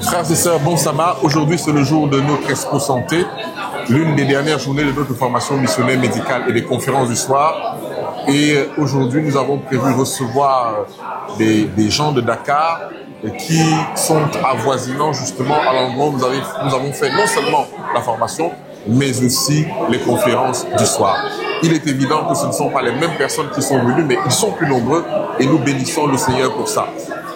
Frères et sœurs, bon sabbat. Aujourd'hui, c'est le jour de notre Expo Santé, l'une des dernières journées de notre formation missionnaire médicale et des conférences du soir. Et aujourd'hui, nous avons prévu recevoir des gens de Dakar qui sont avoisinants justement à l'endroit où nous avons fait non seulement la formation, mais aussi les conférences du soir. Il est évident que ce ne sont pas les mêmes personnes qui sont venues, mais ils sont plus nombreux et nous bénissons le Seigneur pour ça.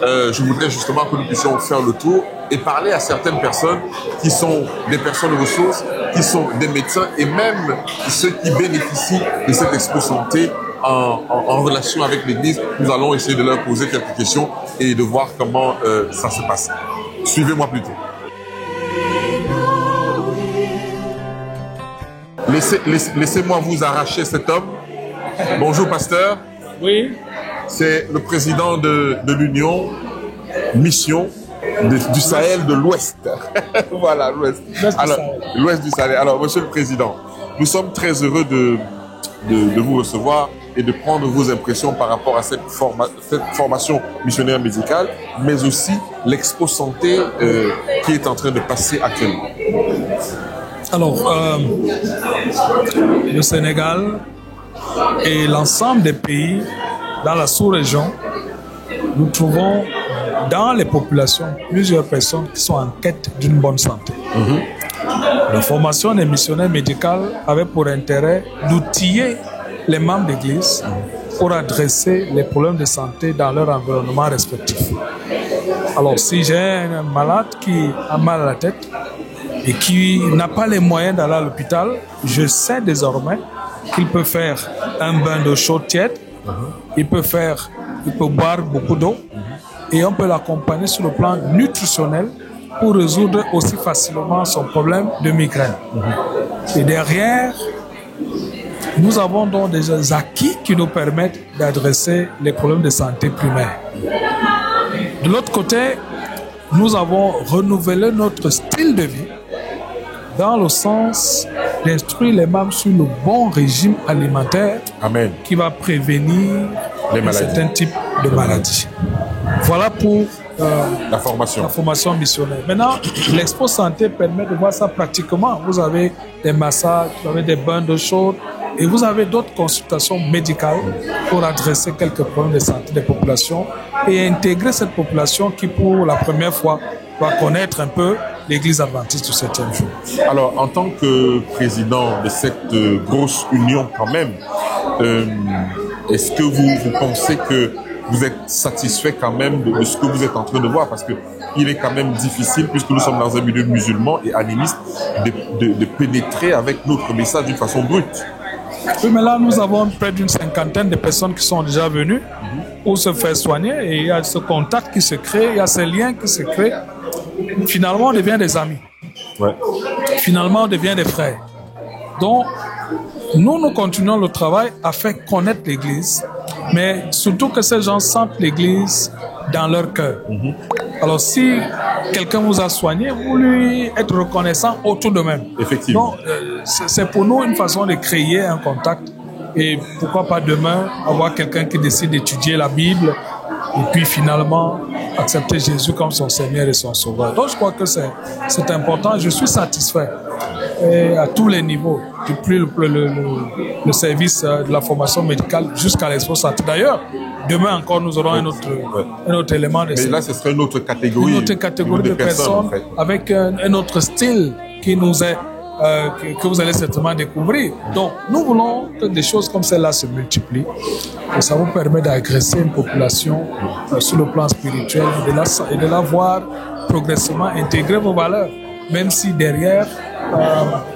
Je voudrais justement que nous puissions faire le tour et parler à certaines personnes qui sont des personnes ressources, qui sont des médecins et même ceux qui bénéficient de cette Expo Santé en relation avec l'Église. Nous allons essayer de leur poser quelques questions et de voir comment ça se passe. Suivez-moi plutôt. Laissez-moi vous arracher cet homme. Bonjour, pasteur. Oui. C'est le président de l'Union Mission du Sahel de l'Ouest. Voilà, l'Ouest. Alors, l'Ouest du Sahel. Alors, monsieur le président, nous sommes très heureux de vous recevoir et de prendre vos impressions par rapport à cette formation missionnaire médicale, mais aussi l'Expo Santé qui est en train de passer actuellement. Alors, le Sénégal et l'ensemble des pays dans la sous-région, nous trouvons dans les populations plusieurs personnes qui sont en quête d'une bonne santé. La formation des missionnaires médicaux avait pour intérêt d'outiller les membres d'Église pour adresser les problèmes de santé dans leur environnement respectif. Alors, si j'ai un malade qui a mal à la tête et qui n'a pas les moyens d'aller à l'hôpital, je sais désormais qu'il peut faire un bain d'eau chaude tiède, il peut boire beaucoup d'eau et on peut l'accompagner sur le plan nutritionnel pour résoudre aussi facilement son problème de migraine. Et derrière, nous avons donc des acquis qui nous permettent d'adresser les problèmes de santé primaires. De l'autre côté, nous avons renouvelé notre style de vie dans le sens d'instruire les membres sur le bon régime alimentaire. Amen. Qui va prévenir certains types de maladies. Voilà pour la formation missionnaire. Maintenant, l'Expo Santé permet de voir ça pratiquement. Vous avez des massages, vous avez des bains d'eau chaude et vous avez d'autres consultations médicales pour adresser quelques problèmes de santé des populations et intégrer cette population qui, pour la première fois, va connaître un peu l'Église adventiste du 7e jour. Alors, en tant que président de cette grosse union quand même, est-ce que vous pensez que vous êtes satisfait quand même de ce que vous êtes en train de voir? Parce qu'il est quand même difficile, puisque nous sommes dans un milieu musulman et animiste, de pénétrer avec notre message d'une façon brute. Oui, mais là, nous avons près d'une cinquantaine de personnes qui sont déjà venues pour se faire soigner et il y a ce contact qui se crée, il y a ce lien qui se crée. Finalement, on devient des amis. Ouais. Finalement, on devient des frères. Donc, nous continuons le travail à faire connaître l'Église, mais surtout que ces gens sentent l'Église dans leur cœur. Alors, si quelqu'un vous a soigné, vous lui êtes reconnaissant autour de même. Effectivement. Donc, c'est pour nous une façon de créer un contact. Et pourquoi pas demain avoir quelqu'un qui décide d'étudier la Bible et puis finalement accepter Jésus comme son Seigneur et son Sauveur. Donc je crois que c'est important. Je suis satisfait et à tous les niveaux, depuis le service de la formation médicale jusqu'à l'Expo Santé. D'ailleurs, demain encore nous aurons un autre élément de Mais là, ce serait une autre catégorie. Une autre catégorie de personnes en fait, avec un autre style qui nous est que vous allez certainement découvrir. Donc, nous voulons que des choses comme celle-là se multiplient et ça vous permet d'agresser une population sur le plan spirituel et de la voir progressivement intégrer vos valeurs, même si derrière,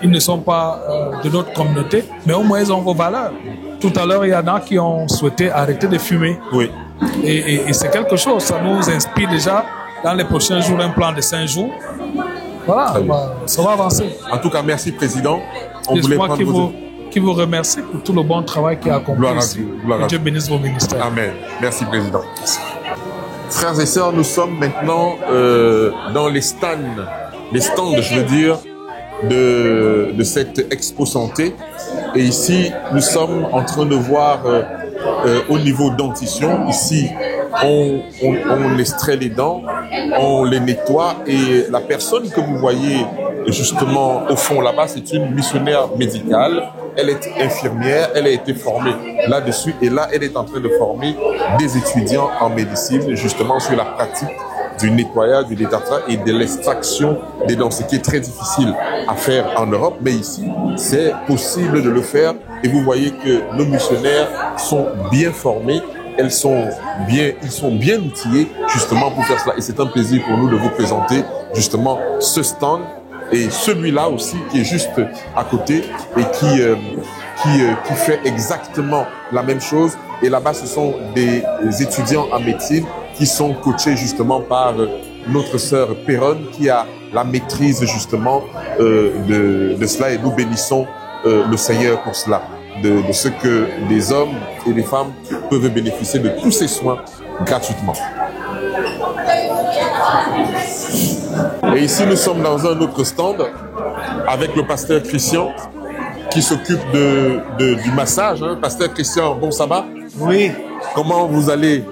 ils ne sont pas de notre communauté, mais au moins ils ont vos valeurs. Tout à l'heure, il y en a qui ont souhaité arrêter de fumer. Oui. Et c'est quelque chose, ça nous inspire déjà dans les prochains jours un plan de 5 jours. Voilà, ça va avancer. En tout cas, merci, Président. J'espère qui vous remercie pour tout le bon travail qui a accompli ici. Que Dieu bénisse vos ministères. Amen. Merci, Président. Merci. Frères et sœurs, nous sommes maintenant dans les stands, je veux dire, de cette Expo Santé. Et ici, nous sommes en train de voir au niveau dentition, ici, on extrait les dents on les nettoie et la personne que vous voyez justement au fond là-bas, c'est une missionnaire médicale. Elle est infirmière, elle a été formée là-dessus et là, elle est en train de former des étudiants en médecine justement sur la pratique du nettoyage, du détartrage et de l'extraction des dents, ce qui est très difficile à faire en Europe, mais ici, c'est possible de le faire et vous voyez que nos missionnaires sont bien formés, ils sont bien outillés justement pour faire cela et c'est un plaisir pour nous de vous présenter justement ce stand et celui-là aussi qui est juste à côté et qui fait exactement la même chose et là-bas ce sont des étudiants en médecine qui sont coachés justement par notre sœur Perronne qui a la maîtrise justement de cela et nous bénissons le Seigneur pour cela, de ce que les hommes et les femmes peuvent bénéficier de tous ces soins gratuitement. Et ici nous sommes dans un autre stand avec le pasteur Christian qui s'occupe du massage. Hein. Pasteur Christian, bon sabbat. Oui. Comment vous allez?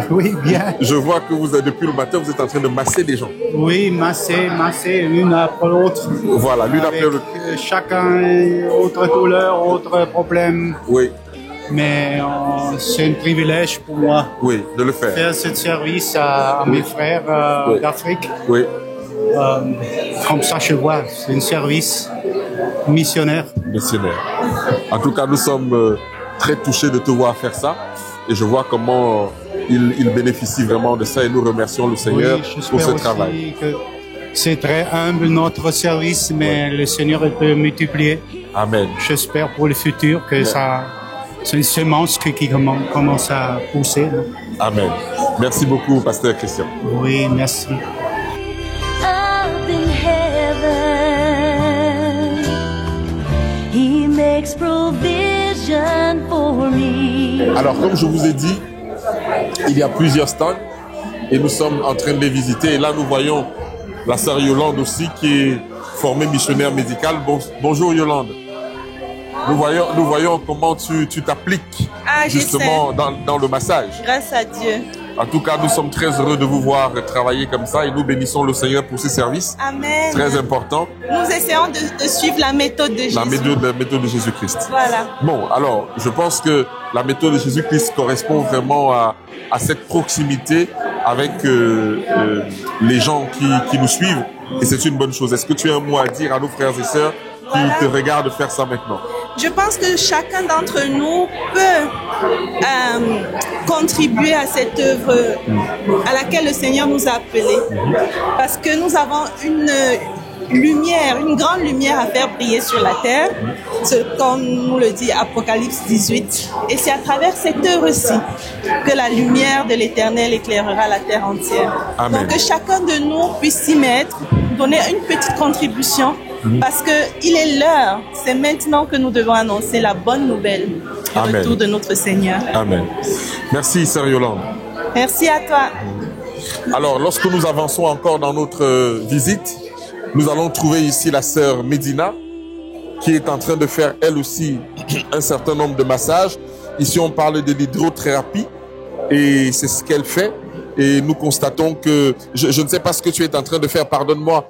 Oui, bien. Je vois que vous êtes, depuis le matin, vous êtes en train de masser des gens. Oui, masser, l'une après l'autre. Voilà, l'une après l'autre. Chacun, autre couleur, autre problème. Oui. Mais c'est un privilège pour moi. Oui, de le faire. Faire ce service à mes frères d'Afrique. Oui. Comme ça, je vois, c'est un service missionnaire. Missionnaire. En tout cas, nous sommes très touchés de te voir faire ça. Et je vois comment il bénéficie vraiment de ça et nous remercions le Seigneur pour ce travail. Que c'est très humble notre service, mais le Seigneur peut multiplier. Amen. J'espère pour le futur que ça, c'est une semence qui commence à pousser. Amen. Merci beaucoup, pasteur Christian. Oui, merci. Up in heaven, He makes provision for me. Alors, comme je vous ai dit, il y a plusieurs stands et nous sommes en train de les visiter. Et là, nous voyons la sœur Yolande aussi qui est formée missionnaire médicale. Bonjour Yolande. Nous voyons comment tu t'appliques justement dans le massage. Grâce à Dieu. En tout cas, nous sommes très heureux de vous voir travailler comme ça et nous bénissons le Seigneur pour ces services. Amen. Très important. Nous essayons de suivre la méthode de Jésus. La méthode de Jésus-Christ. Voilà. Bon, alors, je pense que la méthode de Jésus-Christ correspond vraiment à cette proximité avec les gens qui nous suivent et c'est une bonne chose. Est-ce que tu as un mot à dire à nos frères et sœurs qui te regardent faire ça maintenant? Je pense que chacun d'entre nous peut contribuer à cette œuvre à laquelle le Seigneur nous a appelés. Parce que nous avons une lumière, une grande lumière à faire briller sur la terre, comme nous le dit Apocalypse 18. Et c'est à travers cette œuvre-ci que la lumière de l'Éternel éclairera la terre entière. Amen. Donc que chacun de nous puisse s'y mettre, donner une petite contribution. Parce que il est l'heure, c'est maintenant que nous devons annoncer la bonne nouvelle du retour de notre Seigneur. Amen. Merci, sœur Yolande. Merci à toi. Alors, lorsque nous avançons encore dans notre visite, nous allons trouver ici la sœur Médina, qui est en train de faire elle aussi un certain nombre de massages. Ici, on parle de l'hydrothérapie et c'est ce qu'elle fait. Et nous constatons que, je ne sais pas ce que tu es en train de faire, pardonne-moi.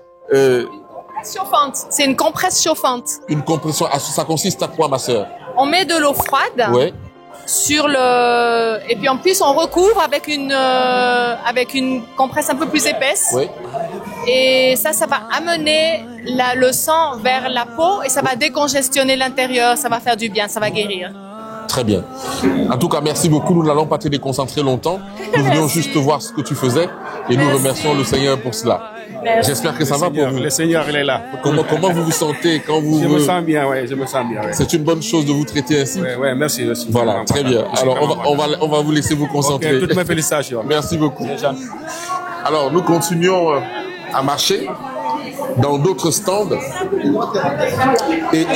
Chauffante, c'est une compresse chauffante. Une compression, ça consiste à quoi, ma sœur? On met de l'eau froide sur le, et puis en plus on recouvre avec une compresse un peu plus épaisse. Oui. Et ça va amener le sang vers la peau et ça va décongestionner l'intérieur, ça va faire du bien, ça va guérir. Très bien. En tout cas, merci beaucoup. Nous n'allons pas te déconcentrer longtemps. Nous voulions juste voir ce que tu faisais et nous remercions le Seigneur pour cela. J'espère que ça va pour vous. Le Seigneur, il est là. Comment vous vous sentez quand vous... Je me sens bien, ouais, je me sens bien. Ouais. C'est une bonne chose de vous traiter ainsi. Ouais, merci. Voilà, très bien. Alors, on va vous laisser vous concentrer. Okay, toutes mes félicitations. Merci beaucoup. Alors, nous continuons à marcher dans d'autres stands. Et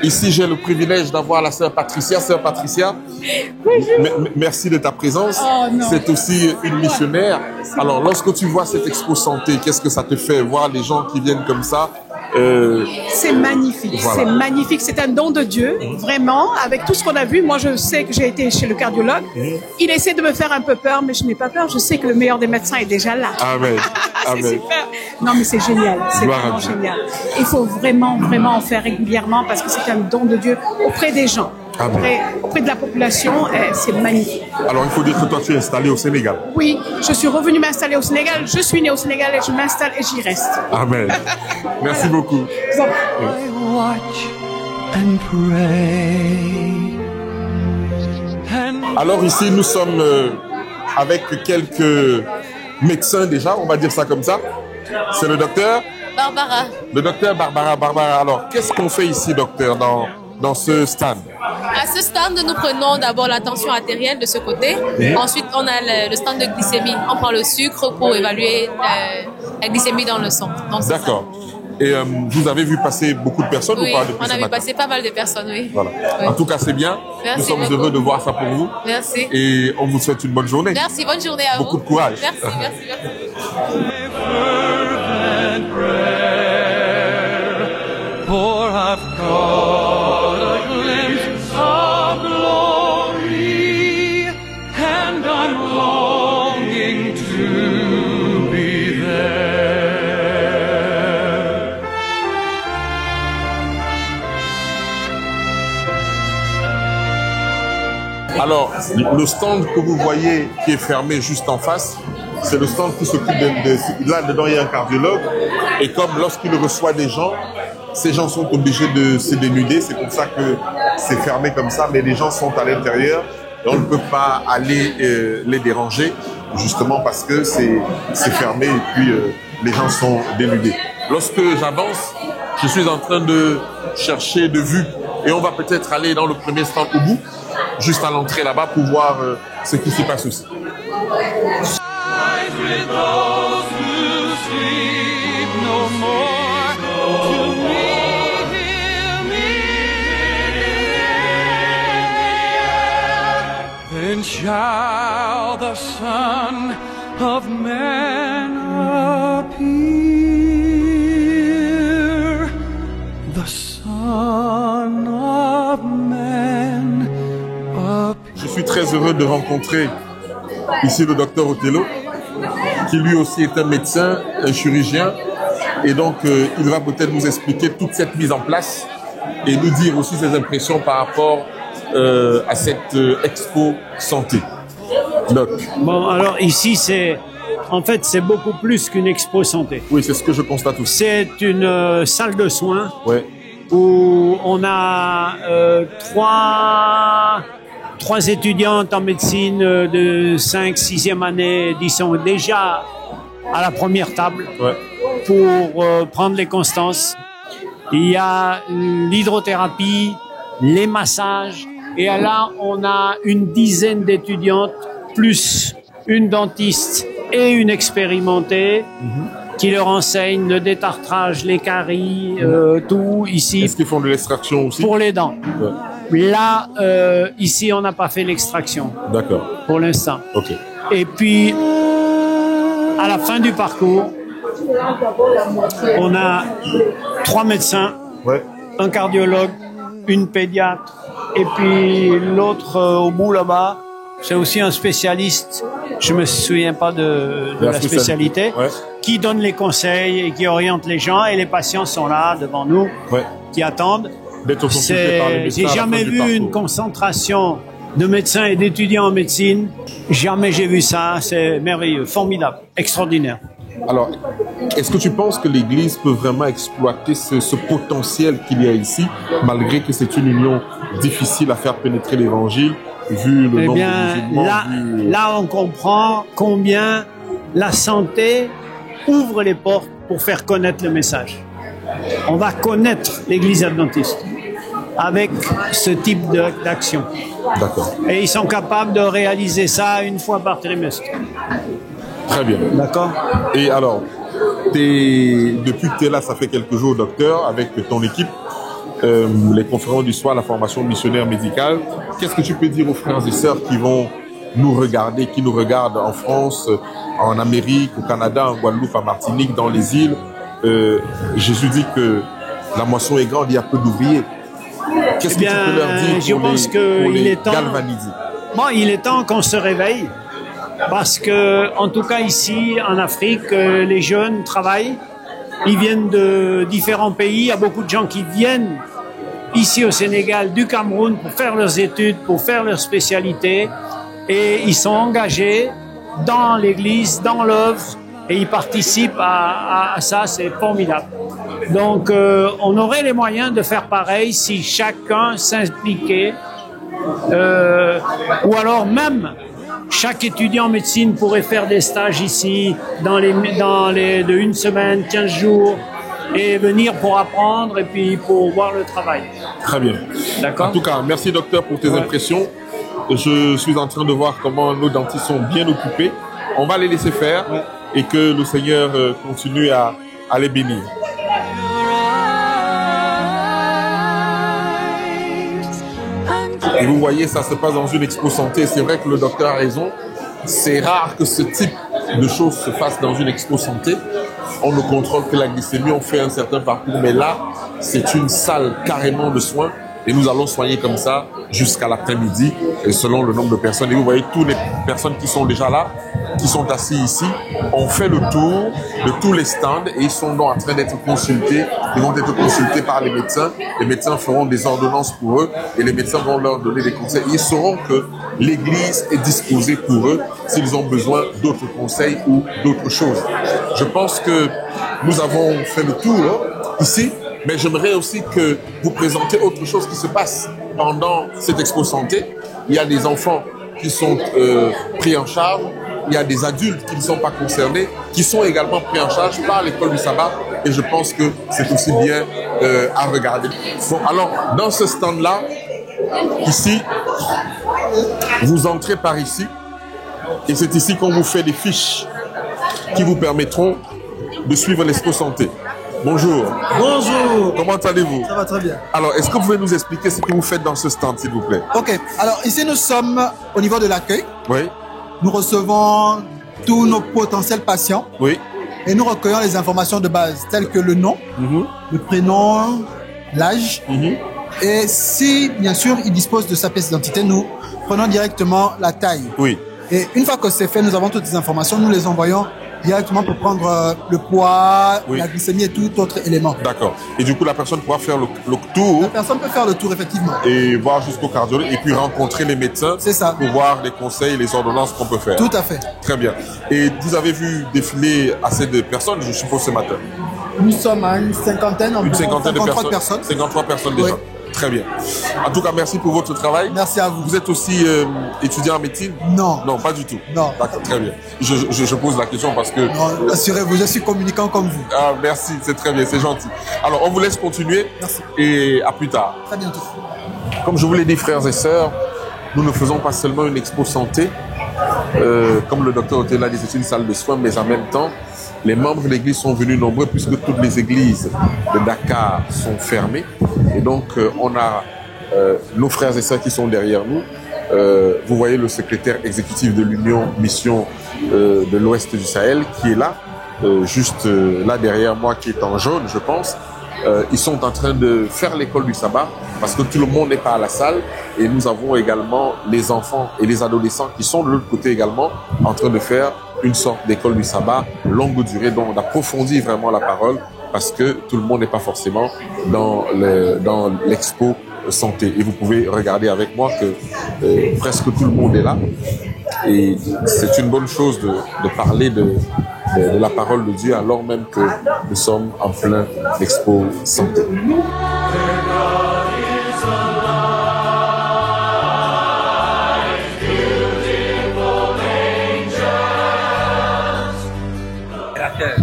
ici j'ai le privilège d'avoir la sœur Patricia. Sœur Patricia, merci de ta présence. C'est aussi une missionnaire. Alors, lorsque tu vois cette expo santé, qu'est-ce que ça te fait voir les gens qui viennent comme ça C'est magnifique, Voilà. c'est magnifique, c'est un don de Dieu, vraiment, avec tout ce qu'on a vu. Moi, je sais que j'ai été chez le cardiologue. Il essaie de me faire un peu peur, mais je n'ai pas peur. Je sais que le meilleur des médecins est déjà là. Amen. C'est Amen. super. Non, mais c'est génial, c'est Gloire à vraiment Dieu. génial. Il faut vraiment, vraiment en faire régulièrement parce que c'est un don de Dieu auprès des gens, Amen. auprès de la population. C'est magnifique. Alors, il faut dire que toi, tu es installé au Sénégal. Oui, je suis revenue m'installer au Sénégal. Je suis née au Sénégal et je m'installe et j'y reste. Amen. Merci beaucoup. Alors ici, nous sommes avec quelques médecins déjà, on va dire ça comme ça. C'est le docteur Barbara. Le docteur Barbara. Barbara, alors, qu'est-ce qu'on fait ici, docteur, dans ce stand? À ce stand, nous prenons d'abord la tension artérielle de ce côté. Ensuite, on a le stand de glycémie. On prend le sucre pour évaluer la glycémie dans le sang. D'accord. Et vous avez vu passer beaucoup de personnes Oui, ou pas depuis on ce a vu matin? passer pas mal de personnes, oui. Voilà. Oui. En tout cas, c'est bien. Merci Nous sommes beaucoup. heureux de voir ça pour vous. Merci. Et on vous souhaite une bonne journée. Merci, bonne journée à vous. Beaucoup de courage. Merci, merci, merci. For I've caught a glimpse of glory, and I'm longing to be there. Alors, le stand que vous voyez qui est fermé juste en face, c'est le stand qui s'occupe là, dedans, il y a un cardiologue. Et comme lorsqu'il reçoit des gens, ces gens sont obligés de se dénuder. C'est pour ça que c'est fermé comme ça. Mais les gens sont à l'intérieur et on ne peut pas aller les déranger, justement parce que c'est fermé et puis les gens sont dénudés. Lorsque j'avance, je suis en train de chercher de vue et on va peut-être aller dans le premier stand au bout, juste à l'entrée là-bas pour voir ce qui s'y passe aussi. With those who sleep no more, to meet him in the air. Then shall the Son of Man appear, the Son of Man appear. Je suis très heureux de rencontrer ici le docteur Othello, qui lui aussi est un médecin, un chirurgien. Et donc, il va peut-être nous expliquer toute cette mise en place et nous dire aussi ses impressions par rapport à cette expo santé. Doc. Bon, alors ici, en fait, c'est beaucoup plus qu'une expo santé. Oui, c'est ce que je constate aussi. C'est une salle de soins Ouais. où on a trois étudiantes en médecine de 5, 6e année, qui sont déjà à la première table pour prendre les constances. Il y a l'hydrothérapie, les massages, et là, on a une dizaine d'étudiantes, plus une dentiste et une expérimentée, qui leur enseignent le détartrage, les caries, tout ici. Est-ce qu'ils font de l'extraction aussi? Pour les dents. Ouais. Là, ici, on n'a pas fait l'extraction. D'accord. Pour l'instant. Ok. Et puis, à la fin du parcours, on a 3 médecins, un cardiologue, une pédiatre, et puis l'autre au bout là-bas, c'est aussi un spécialiste, je me souviens pas de la spécialité, qui donne les conseils et qui oriente les gens, et les patients sont là devant nous, qui attendent. J'ai jamais vu une concentration de médecins et d'étudiants en médecine. Jamais j'ai vu ça. C'est merveilleux, formidable, extraordinaire. Alors, est-ce que tu penses que l'Église peut vraiment exploiter ce potentiel qu'il y a ici, malgré que c'est une union difficile à faire pénétrer l'Évangile, vu le nombre de musulmans? Là, on comprend combien la santé ouvre les portes pour faire connaître le message. On va connaître l'Église adventiste avec ce type d'action. D'accord. Et ils sont capables de réaliser ça une fois par trimestre. Très bien. D'accord. Et alors, depuis que tu es là, ça fait quelques jours, docteur, avec ton équipe, les conférences du soir, la formation missionnaire médicale. Qu'est-ce que tu peux dire aux frères et sœurs qui vont nous regarder, qui nous regardent en France, en Amérique, au Canada, en Guadeloupe, en Martinique, dans les îles, Jésus dit que la moisson est grande, il y a peu d'ouvriers. Qu'est-ce que tu peux leur dire pour les galvaniser? Bon, il est temps qu'on se réveille parce que, en tout cas ici, en Afrique, les jeunes travaillent. Ils viennent de différents pays. Il y a beaucoup de gens qui viennent ici au Sénégal, du Cameroun, pour faire leurs études, pour faire leur spécialité. Et ils sont engagés dans l'église, dans l'œuvre, et ils participent à ça. C'est formidable. Donc, on aurait les moyens de faire pareil si chacun s'impliquait. Ou alors même chaque étudiant en médecine pourrait faire des stages ici de une semaine, 15 jours et venir pour apprendre et puis pour voir le travail. Très bien. D'accord. En tout cas, merci docteur pour tes impressions. Je suis en train de voir comment nos dentistes sont bien occupés. On va les laisser faire et que le Seigneur continue à les bénir. Et vous voyez, ça se passe dans une expo santé. C'est vrai que le docteur a raison. C'est rare que ce type de choses se fasse dans une expo santé. On ne contrôle que la glycémie, on fait un certain parcours. Mais là, c'est une salle carrément de soins. Et nous allons soigner comme ça jusqu'à l'après-midi, selon le nombre de personnes. Et vous voyez, toutes les personnes qui sont déjà là, qui sont assis ici, ont fait le tour de tous les stands et ils sont donc en train d'être consultés. Ils vont être consultés par les médecins. Les médecins feront des ordonnances pour eux et les médecins vont leur donner des conseils. Ils sauront que l'Église est disposée pour eux s'ils ont besoin d'autres conseils ou d'autres choses. Je pense que nous avons fait le tour ici. Mais j'aimerais aussi que vous présentiez autre chose qui se passe pendant cette expo santé. Il y a des enfants qui sont pris en charge. Il y a des adultes qui ne sont pas concernés, qui sont également pris en charge par l'école du sabbat. Et je pense que c'est aussi bien à regarder. Bon, alors, dans ce stand-là, ici, vous entrez par ici. Et c'est ici qu'on vous fait des fiches qui vous permettront de suivre l'expo santé. Bonjour. Bonjour. Comment allez-vous? Ça va très bien. Alors, est-ce que vous pouvez nous expliquer ce que vous faites dans ce stand, s'il vous plaît? Ok. Alors, ici, nous sommes au niveau de l'accueil. Oui. Nous recevons tous nos potentiels patients. Oui. Et nous recueillons les informations de base, telles que le nom, le prénom, l'âge. Et si, bien sûr, il dispose de sa pièce d'identité, nous prenons directement la taille. Oui. Et une fois que c'est fait, nous avons toutes les informations, nous les envoyons directement pour prendre le poids, la glycémie et tout autre élément. D'accord. Et du coup, la personne pourra faire le tour. La personne peut faire le tour, effectivement. Et voir jusqu'au cardiologue et puis rencontrer les médecins. C'est ça. Pour voir les conseils, les ordonnances qu'on peut faire. Tout à fait. Très bien. Et vous avez vu défiler assez de personnes, je suppose, ce matin? Nous sommes à une cinquantaine, une cinquantaine de personnes. 53 personnes déjà. Oui. Très bien. En tout cas, merci pour votre travail. Merci à vous. Vous êtes aussi étudiant en médecine? Non. Non, pas du tout. Non. D'accord, très bien. Je pose la question parce que... Non, assurez-vous, je suis communicant comme vous. Ah, merci, c'est très bien, c'est gentil. Alors, on vous laisse continuer. Merci. Et à plus tard. Très bientôt. Comme je vous l'ai dit, frères et sœurs, nous ne faisons pas seulement une expo santé. Comme le docteur Otel l'a dit, c'est une salle de soins, mais en même temps, les membres de l'église sont venus nombreux puisque toutes les églises de Dakar sont fermées. Et donc, on a nos frères et sœurs qui sont derrière nous. Vous voyez le secrétaire exécutif de l'Union Mission de l'Ouest du Sahel qui est là, juste là derrière moi, qui est en jaune, je pense. Ils sont en train de faire l'école du sabbat parce que tout le monde n'est pas à la salle. Et nous avons également les enfants et les adolescents qui sont de l'autre côté également en train de faire une sorte d'école du sabbat longue durée, dont on approfondit vraiment la parole parce que tout le monde n'est pas forcément dans l'expo santé. Et vous pouvez regarder avec moi que presque tout le monde est là. Et c'est une bonne chose de parler de la parole de Dieu alors même que nous sommes en plein expo santé.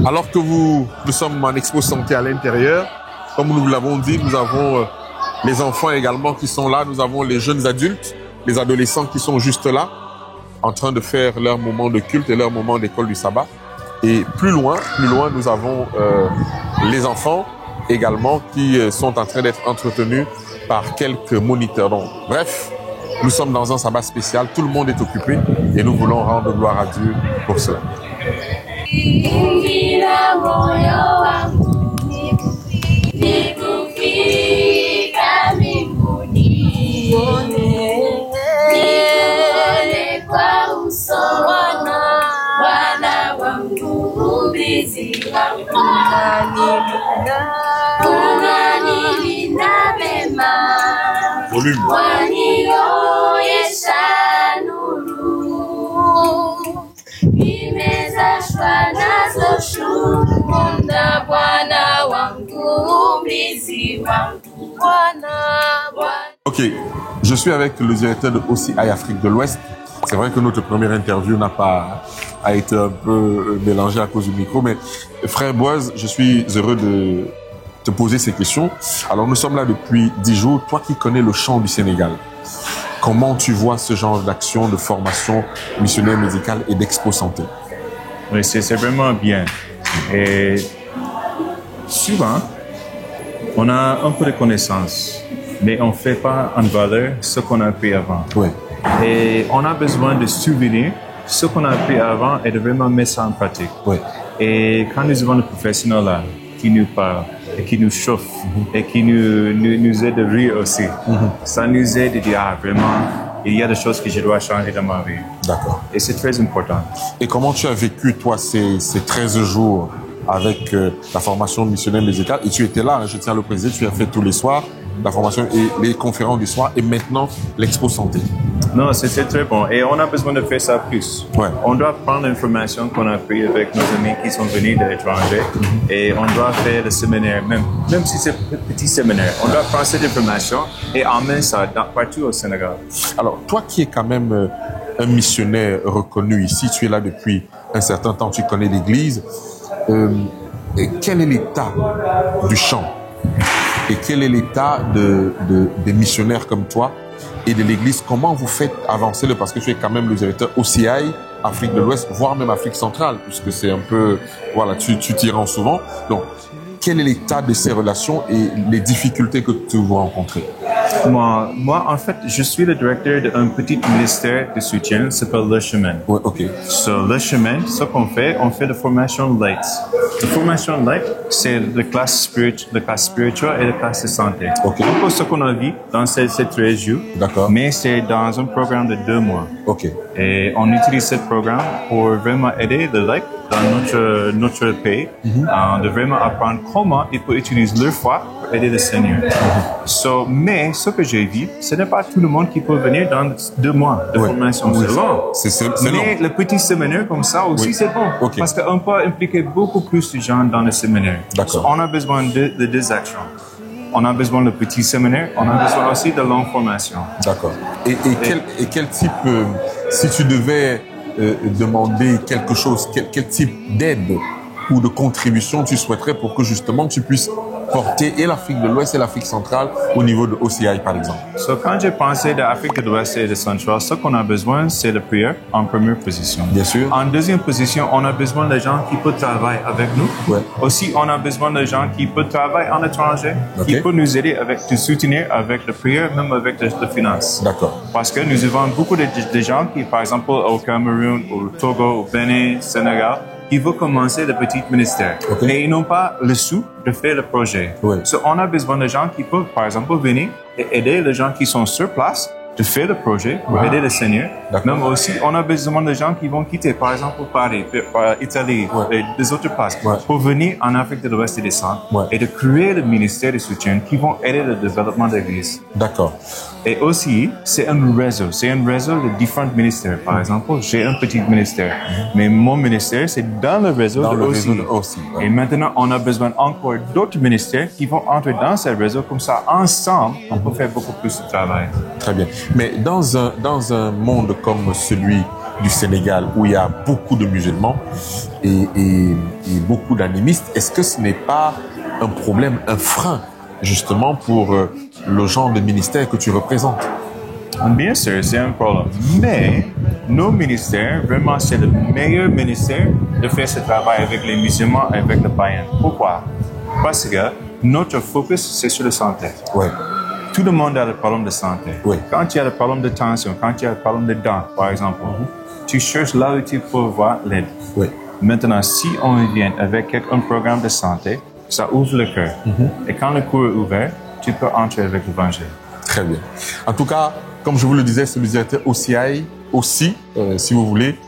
Alors que nous sommes en expo santé à l'intérieur, comme nous l'avons dit, nous avons les enfants également qui sont là, nous avons les jeunes adultes, les adolescents qui sont juste là, en train de faire leur moment de culte et leur moment d'école du sabbat. Et plus loin, nous avons les enfants également qui sont en train d'être entretenus par quelques moniteurs. Donc, bref, nous sommes dans un sabbat spécial, tout le monde est occupé et nous voulons rendre gloire à Dieu pour cela. Volume. Ok, je suis avec le directeur de OCI Afrique de l'Ouest. C'est vrai que notre première interview a été un peu mélangée à cause du micro, mais frère Boise, je suis heureux de te poser ces questions. Alors nous sommes là depuis 10 jours. Toi qui connais le champ du Sénégal, comment tu vois ce genre d'action, de formation missionnaire médicale et d'expo santé? Oui, c'est vraiment bien. Et souvent, on a un peu de connaissances, mais on ne fait pas en valeur ce qu'on a appris avant. Oui. Et on a besoin de souvenir ce qu'on a appris avant et de vraiment mettre ça en pratique. Oui. Et quand nous avons des professionnels là qui nous parlent et qui nous chauffent et qui nous aident à rire aussi, ça nous aide à dire, ah, vraiment, il y a des choses que je dois changer dans ma vie. D'accord. Et c'est très important. Et comment tu as vécu, toi, ces 13 jours avec la formation missionnaire médicale? Et tu étais là, hein, je tiens à le préciser, tu as fait tous les soirs la formation et les conférences du soir et maintenant l'expo santé. Non, c'est très bon. Et on a besoin de faire ça plus. Ouais. On doit prendre l'information qu'on a pris avec nos amis qui sont venus de l'étranger et on doit faire le séminaire, même si c'est un petit séminaire. On doit prendre cette information et emmener ça partout au Sénégal. Alors, toi qui es quand même un missionnaire reconnu ici, tu es là depuis un certain temps, tu connais l'Église. Quel est l'état du champ et quel est l'état des missionnaires comme toi et de l'Église? Comment vous faites avancer parce que tu es quand même le directeur OCI Afrique de l'Ouest, voire même Afrique centrale, puisque c'est un peu, voilà, tu t'y rends souvent. Donc, quel est l'état de ces relations et les difficultés que tu vous rencontrez? Moi, en fait, je suis le directeur d'un petit ministère de soutien, ça s'appelle Le Chemin. Ouais, ok. So, Le Chemin, ce qu'on fait, on fait de formation light. La formation light, c'est la classe spirituelle et la classe de santé. Ok. Un peu ce qu'on a vu dans ces 13 jours. D'accord. Mais c'est dans un programme de 2 mois. Ok. Et on utilise ce programme pour vraiment aider les laïcs dans notre pays, de vraiment apprendre comment ils peuvent utiliser leur foi pour aider le Seigneur. Mais ce que j'ai vu, ce n'est pas tout le monde qui peut venir dans 2 mois de formation. Oui. C'est long. Mais long. Le petit séminaire comme ça aussi, c'est bon. Okay. Parce qu'on peut impliquer beaucoup plus de gens dans le séminaire. D'accord. On a besoin de 2 actions. On a besoin de petits séminaires, on a besoin aussi de longue formation. D'accord. Et quel type, si tu devais demander quelque chose, quel type d'aide ou de contribution tu souhaiterais pour que justement tu puisses porter et l'Afrique de l'Ouest et l'Afrique centrale au niveau de OCI par exemple? Quand j'ai pensé d'Afrique de l'Ouest et de Centrale, ce qu'on a besoin, c'est la prière en première position. Bien sûr. En deuxième position, on a besoin de gens qui peuvent travailler avec nous. Ouais. Aussi, on a besoin de gens qui peuvent travailler en étranger, qui peuvent nous aider nous soutenir avec la prière, même avec la finance. D'accord. Parce que nous avons beaucoup de gens qui, par exemple, au Cameroun, au Togo, au Bénin, Sénégal, qui veulent commencer le petit ministère. Okay. Et ils n'ont pas le sou de faire le projet. Oui. So, on a besoin de gens qui peuvent, par exemple, venir et aider les gens qui sont sur place de faire le projet pour aider le Seigneur. Mais aussi, on a besoin de gens qui vont quitter, par exemple, Paris, Italie, et des autres places, pour venir en Afrique de l'Ouest et des Centres et de créer le ministère de soutien qui vont aider le développement de l'Église. D'accord. Et aussi, c'est un réseau de différents ministères. Par exemple, j'ai un petit ministère, mais mon ministère, c'est dans le réseau de OCI. Et maintenant, on a besoin encore d'autres ministères qui vont entrer dans ce réseau. Comme ça, ensemble, on peut faire beaucoup plus de travail. Très bien. Mais dans un monde comme celui du Sénégal, où il y a beaucoup de musulmans et beaucoup d'animistes, est-ce que ce n'est pas un problème, un frein, justement, pour le genre de ministère que tu représentes? Bien sûr, c'est un problème. Mais nos ministères, vraiment, c'est le meilleur ministère de faire ce travail avec les musulmans et avec les païens. Pourquoi? Parce que notre focus, c'est sur la santé. Ouais. Tout le monde a des problèmes de santé. Oui. Quand tu as des problèmes de tension, quand tu as des problèmes de dents, par exemple, tu cherches là où tu peux voir l'aide. Oui. Maintenant, si on vient avec un programme de santé, ça ouvre le cœur. Et quand le cours est ouvert, tu peux entrer avec l'évangile. Très bien. En tout cas, comme je vous le disais, c'est le directeur OCI, aussi, si vous voulez,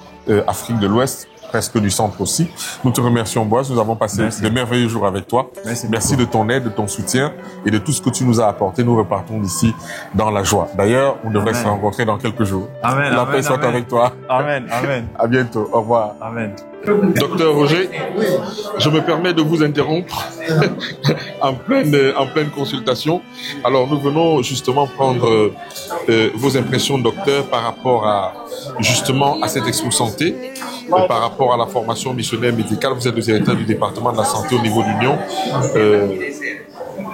Afrique de l'Ouest, presque du centre aussi. Nous te remercions, Boaz. Nous avons passé de merveilleux jours avec toi. Merci de ton aide, de ton soutien et de tout ce que tu nous as apporté. Nous repartons d'ici dans la joie. D'ailleurs, on devrait se rencontrer dans quelques jours. Amen. La paix soit avec toi. Amen. Amen. À bientôt. Au revoir. Amen. Docteur Roger, je me permets de vous interrompre en pleine consultation. Alors, nous venons justement prendre vos impressions, docteur, par rapport à cette Expo Santé, par rapport à la formation missionnaire médicale. Vous êtes le directeur du département de la santé au niveau de l'Union.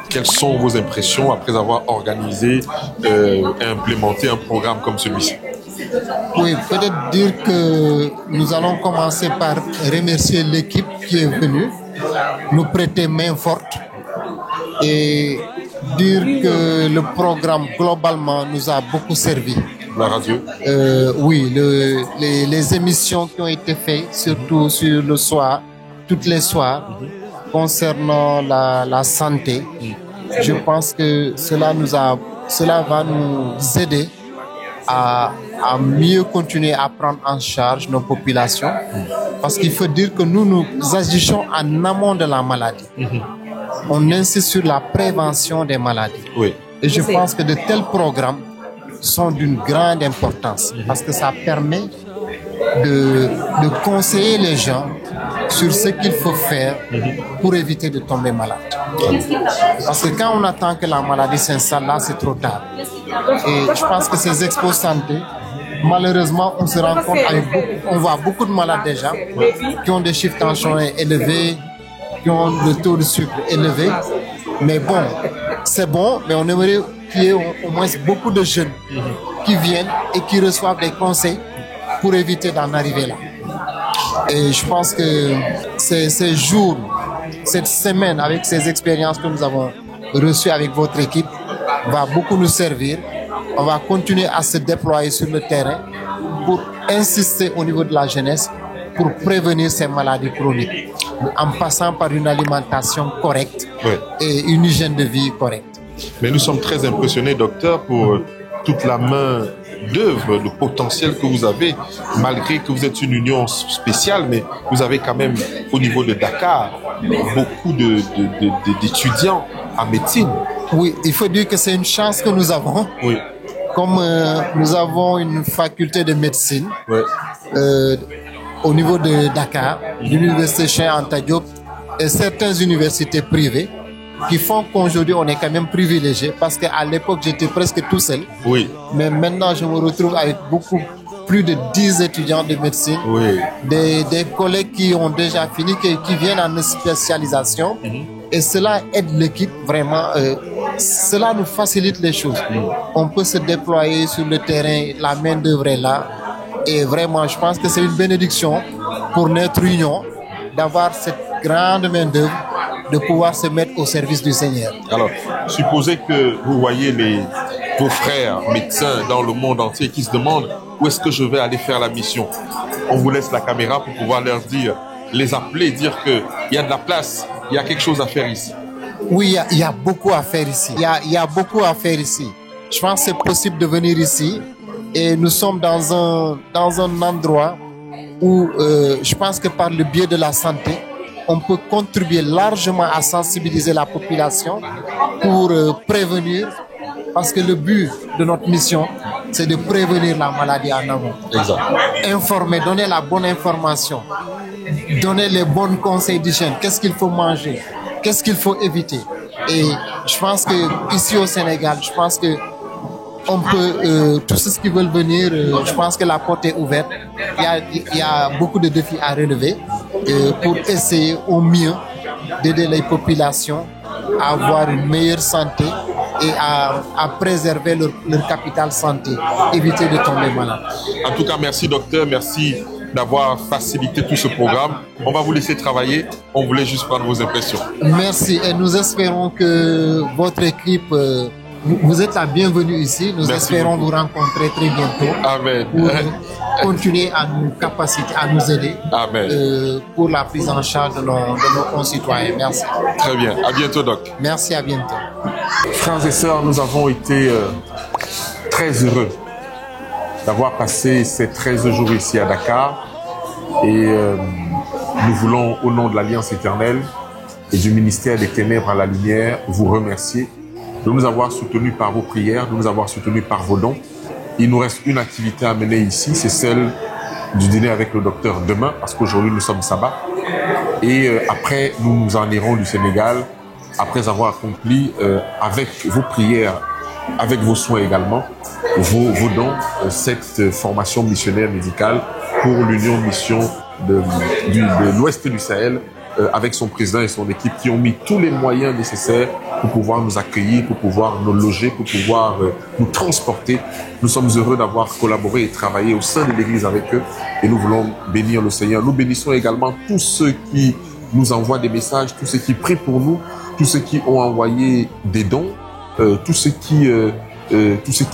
Quelles sont vos impressions après avoir organisé et implémenté un programme comme celui-ci? Oui, peut-être dire que nous allons commencer par remercier l'équipe qui est venue, nous prêter main forte et dire que le programme globalement nous a beaucoup servi. La radio? Oui, les émissions qui ont été faites, surtout sur le soir, toutes les soirs, concernant la santé, je pense que cela va nous aider à mieux continuer à prendre en charge nos populations, parce qu'il faut dire que nous agissons en amont de la maladie. On insiste sur la prévention des maladies. Oui. Et je pense que de tels programmes sont d'une grande importance, parce que ça permet de conseiller les gens sur ce qu'il faut faire pour éviter de tomber malade. Parce que quand on attend que la maladie s'installe, là, c'est trop tard. Et je pense que ces expos santé, malheureusement, on se rend compte, on voit beaucoup de malades déjà qui ont des chiffres tension élevés, qui ont le taux de sucre élevé. Mais bon, c'est bon, mais on aimerait qu'il y ait au moins beaucoup de jeunes qui viennent et qui reçoivent des conseils pour éviter d'en arriver là. Et je pense que ces jours, cette semaine, avec ces expériences que nous avons reçues avec votre équipe, va beaucoup nous servir. On va continuer à se déployer sur le terrain pour insister au niveau de la jeunesse pour prévenir ces maladies chroniques, en passant par une alimentation correcte et une hygiène de vie correcte. Mais nous sommes très impressionnés, docteur, pour toute la main d'œuvre, le potentiel que vous avez, malgré que vous êtes une union spéciale, mais vous avez quand même, au niveau de Dakar, beaucoup d'étudiants en médecine. Oui, il faut dire que c'est une chance que nous avons. Oui. Comme nous avons une faculté de médecine au niveau de Dakar, l'université Cheikh Anta Diop et certaines universités privées, qui font qu'aujourd'hui on est quand même privilégié, parce qu'à l'époque j'étais presque tout seul. Oui. Mais maintenant je me retrouve avec plus de 10 étudiants de médecine, des collègues qui ont déjà fini, qui viennent en spécialisation, et cela aide l'équipe vraiment. Cela nous facilite les choses. On peut se déployer sur le terrain, la main d'œuvre est là, et vraiment je pense que c'est une bénédiction pour notre union d'avoir cette grande main d'œuvre, de pouvoir se mettre au service du Seigneur. Alors, supposez que vous voyez vos frères médecins dans le monde entier qui se demandent où est-ce que je vais aller faire la mission. On vous laisse la caméra pour pouvoir leur dire, les appeler, dire qu'il y a de la place, il y a quelque chose à faire ici. Oui, il y a beaucoup à faire ici. Il y a beaucoup à faire ici. Je pense que c'est possible de venir ici, et nous sommes dans un endroit où je pense que par le biais de la santé, on peut contribuer largement à sensibiliser la population pour prévenir, parce que le but de notre mission, c'est de prévenir la maladie en amont. Exact. Informer, donner la bonne information, donner les bons conseils d'hygiène. Qu'est-ce qu'il faut manger? Qu'est-ce qu'il faut éviter? Et je pense que ici au Sénégal, je pense que on peut, tous ceux qui veulent venir, je pense que la porte est ouverte. Il y a beaucoup de défis à relever pour essayer au mieux d'aider les populations à avoir une meilleure santé et à préserver leur capital santé, éviter de tomber malade. En tout cas, merci docteur, merci d'avoir facilité tout ce programme. On va vous laisser travailler, on voulait juste prendre vos impressions. Merci, et nous espérons que votre équipe... Vous êtes la bienvenue ici. Nous espérons vous rencontrer très bientôt. Amen. Pour continuer à nous capaciter, à nous aider. Amen. Pour la prise en charge de nos concitoyens. Merci. Très bien. À bientôt, Doc. Merci, à bientôt. Frères et sœurs, nous avons été très heureux d'avoir passé ces 13 jours ici à Dakar. Et nous voulons, au nom de l'Alliance éternelle et du ministère des Ténèbres à la Lumière, vous remercier de nous avoir soutenus par vos prières, de nous avoir soutenus par vos dons. Il nous reste une activité à mener ici, c'est celle du dîner avec le docteur demain, parce qu'aujourd'hui nous sommes sabbat. Et après, nous nous en irons du Sénégal, après avoir accompli avec vos prières, avec vos soins également, vos dons, cette formation missionnaire médicale pour l'Union Mission de l'Ouest du Sahel, avec son président et son équipe qui ont mis tous les moyens nécessaires pour pouvoir nous accueillir, pour pouvoir nous loger, pour pouvoir nous transporter. Nous sommes heureux d'avoir collaboré et travaillé au sein de l'Église avec eux et nous voulons bénir le Seigneur. Nous bénissons également tous ceux qui nous envoient des messages, tous ceux qui prient pour nous, tous ceux qui ont envoyé des dons, tous ceux qui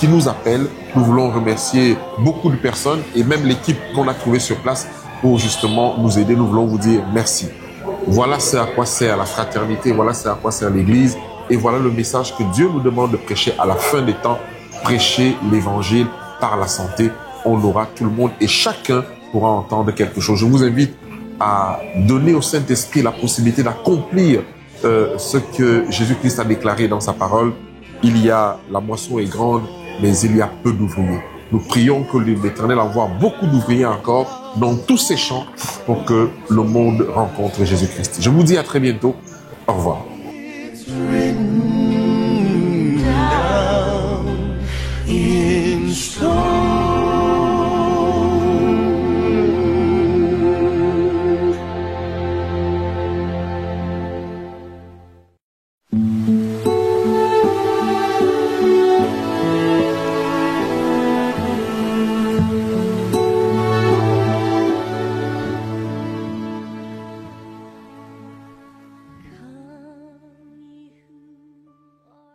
nous appellent. Nous voulons remercier beaucoup de personnes et même l'équipe qu'on a trouvée sur place pour justement nous aider. Nous voulons vous dire merci. Voilà ce à quoi sert la fraternité, voilà ce à quoi sert l'Église et voilà le message que Dieu nous demande de prêcher à la fin des temps. Prêcher l'Évangile par la santé. On aura tout le monde et chacun pourra entendre quelque chose. Je vous invite à donner au Saint-Esprit la possibilité d'accomplir ce que Jésus-Christ a déclaré dans sa parole. Il y a, la moisson est grande, mais il y a peu d'ouvriers. Nous prions que l'Éternel envoie beaucoup d'ouvriers encore dans tous ces champs pour que le monde rencontre Jésus-Christ. Je vous dis à très bientôt. Au revoir. In stone.